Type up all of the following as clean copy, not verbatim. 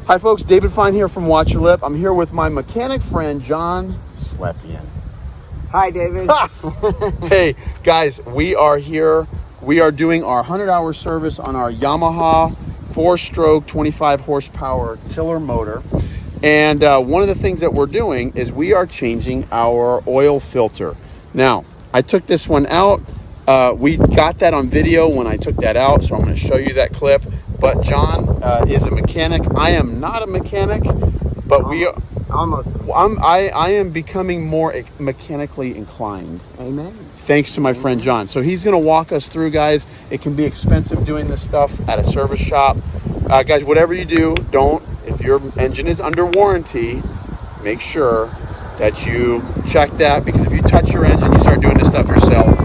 Hi folks, David Fine here from Watch Your Lip. I'm here with my mechanic friend, Jon Slepian. Hi, David. Hey guys, we are here. We are doing our 100-hour service on our Yamaha 4-stroke 25 horsepower tiller motor. And one of the things that we're doing is we are changing our oil filter. Now, I took this one out. We got that on video when I took that out, so I'm going to show you that clip. But Jon is a mechanic. I am not a mechanic, but I am becoming more mechanically inclined. Amen. Thanks to my friend Jon. So he's going to walk us through, guys. It can be expensive doing this stuff at a service shop. Guys, whatever you do, if your engine is under warranty, make sure that you check that, because if you touch your engine, you start doing this stuff yourself,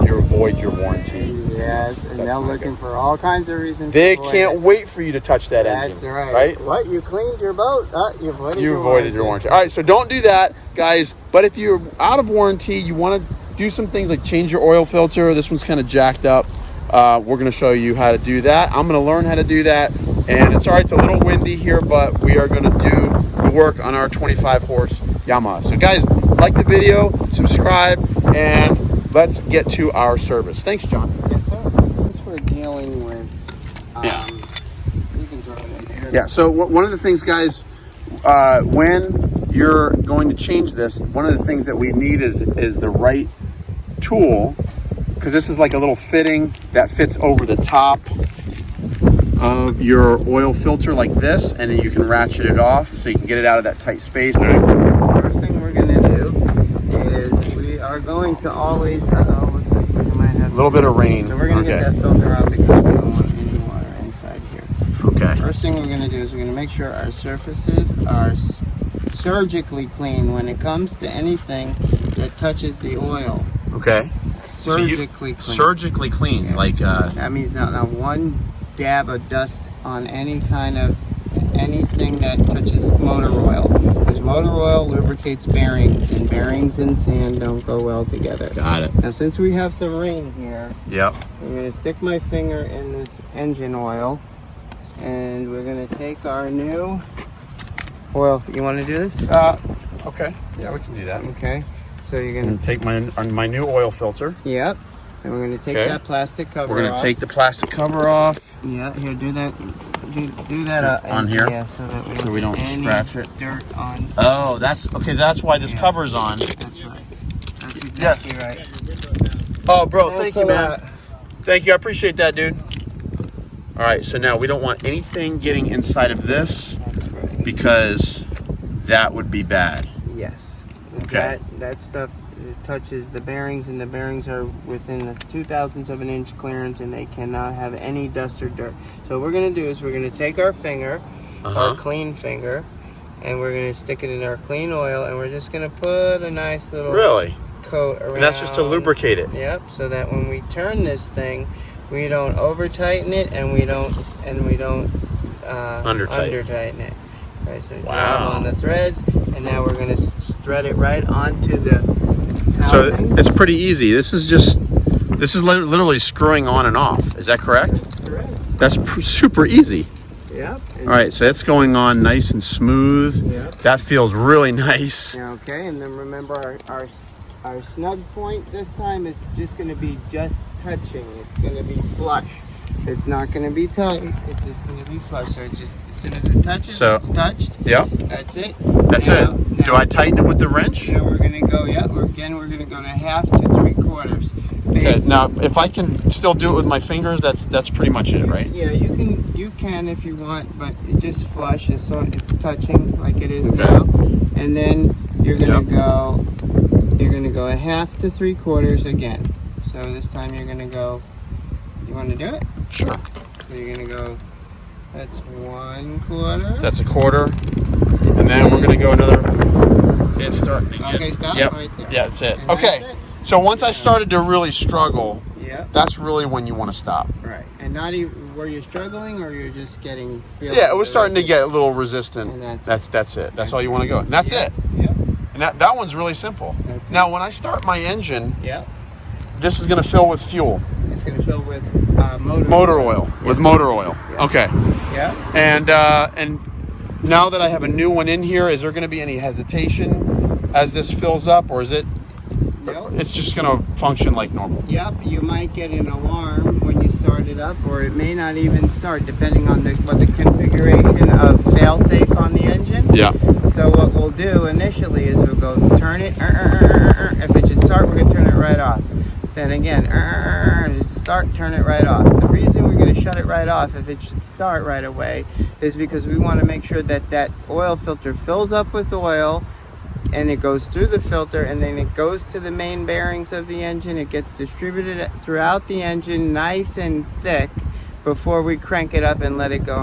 you void your warranty. Yes, and they're looking for all kinds of reasons. They can't wait for you to touch that engine. That's right. Right? What? You cleaned your boat? You voided your warranty. All right, so don't do that, guys. But if you're out of warranty, you want to do some things like change your oil filter. This one's kind of jacked up. We're going to show you how to do that. I'm going to learn how to do that. And it's all right, it's a little windy here, but we are going to do the work on our 25 horse Yamaha. So guys, like the video, subscribe, and let's get to our service. Thanks, Jon. Yes, sir. Since we're dealing with, you can throw it in here. Yeah, so one of the things, guys, when you're going to change this, one of the things that we need is the right tool, because this is like a little fitting that fits over the top of your oil filter like this, and then you can ratchet it off so you can get it out of that tight space. First thing we're going to do is we are going to always, looks like we might have a little bit of rain. So we're going to get that filter out because we don't want any water inside here. Okay. First thing we're going to do is we're going to make sure our surfaces are surgically clean when it comes to anything that touches the oil. Okay. Surgically clean. Surgically clean, yes. Like that means not one dab of dust on anything that touches motor oil, because motor oil lubricates bearings, and bearings and sand don't go well together. Got it. Now, since we have some rain here, yep, I'm going to stick my finger in this engine oil, and we're going to take our new oil. You want to do this? Okay. Yeah, we can do that. Okay. So you're going to take my new oil filter. Yep. And we're going to take that plastic cover off. We're going to take the plastic cover off. Yeah, here, do that. Do that on here. Yeah, so we don't scratch it. Dirt on. Oh, that's okay. That's why this cover's on. That's right. That's exactly right. Oh, bro, thank you, man. Thank you. I appreciate that, dude. All right, so now we don't want anything getting inside of this, because that would be bad. Yes. Okay. That stuff touches the bearings, and the bearings are within the 0.02 of an inch clearance, and they cannot have any dust or dirt. So what we're going to do is we're going to take our finger, our clean finger, and we're going to stick it in our clean oil, and we're just going to put a nice little coat around. And that's just to lubricate it. Yep. So that when we turn this thing, we don't over tighten it, and we don't under tighten it. Right, so grab on the threads, and now we're going to thread it right onto the So it's pretty easy. This is literally screwing on and off. Is that correct? That's correct. That's super easy. Yep. All right, so it's going on nice and smooth. Yep. That feels really nice. Okay, and then remember our snug point this time is just going to be just touching. It's going to be flush. It's not going to be tight. It's just going to be flush. So just as soon as it touches, it's touched. Yep. That's it. That's it. Do I tighten it with the wrench? Now we're going to go. Yeah. We're going to go to 1/2 to 3/4. Okay. Now, if I can still do it with my fingers, that's pretty much it, right? Yeah, you can if you want, but it just flush is so it's touching like it is now. And then you're going to go. You're going to go 1/2 to 3/4 again. So this time you're going to go. You want to do it? Sure. So you're going to go, that's 1/4. So that's 1/4. And then we're going to go another, it's starting again. Okay, stop right there. Yeah, that's it. And okay. that's it. So once I started to really struggle, Yep. That's really when you want to stop. Right. And not even, were you struggling or you're just getting... Yeah, it was starting to get a little resistant. And that's it. That's all you want to go. And that's it. Yep. And that one's really simple. That's now, when I start my engine, yep, this is going to fill with fuel. It's going to fill with motor oil. With motor oil. Yep. Okay. Yeah. And now that I have a new one in here, is there going to be any hesitation as this fills up, or is it? Nope. It's just going to function like normal. Yep, you might get an alarm when you start it up, or it may not even start, depending on what the configuration of fail-safe on the engine. Yeah. So what we'll do initially is we'll go turn it. If it should start, we're going to turn it right off. Then again, start, turn it right off. The reason we're going to shut it right off if it should start right away is because we want to make sure that that oil filter fills up with oil, and it goes through the filter, and then it goes to the main bearings of the engine. It gets distributed throughout the engine nice and thick before we crank it up and let it go.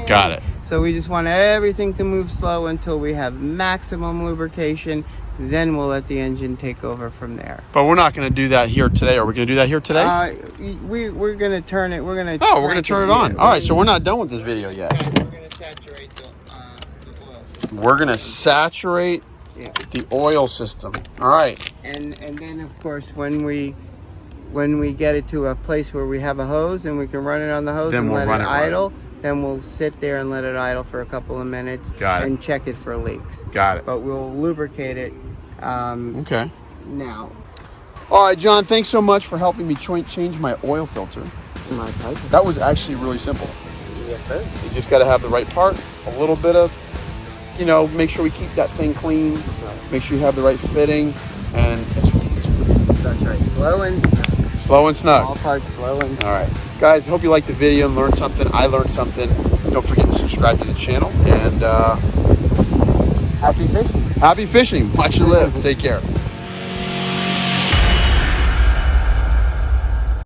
Got it. So we just want everything to move slow until we have maximum lubrication. Then we'll let the engine take over from there. But we're not going to do that here today. Are we going to do that here today? We're going to turn it. We're going to. Oh, we're going to turn it on. All right, so we're not done with this video yet. We're going to saturate the oil system. We're going to saturate the oil system. All right. And then of course when we get it to a place where we have a hose and we can run it on the hose Then and we'll let run it it right. idle, then we'll sit there and let it idle for a couple of minutes. Got it. And check it for leaks. Got it. But we'll lubricate it Okay. now. All right, John, thanks so much for helping me change my oil filter. My pleasure. That was actually really simple. Yes, sir. You just got to have the right part, a little bit of, make sure we keep that thing clean, make sure you have the right fitting, and That's right. Slow and snug. slow and snug. All parts slow and snug. All right. Guys, hope you liked the video and learned something. I learned something. Don't forget to subscribe to the channel, and Happy fishing. happy fishing. Watch you live. Take care.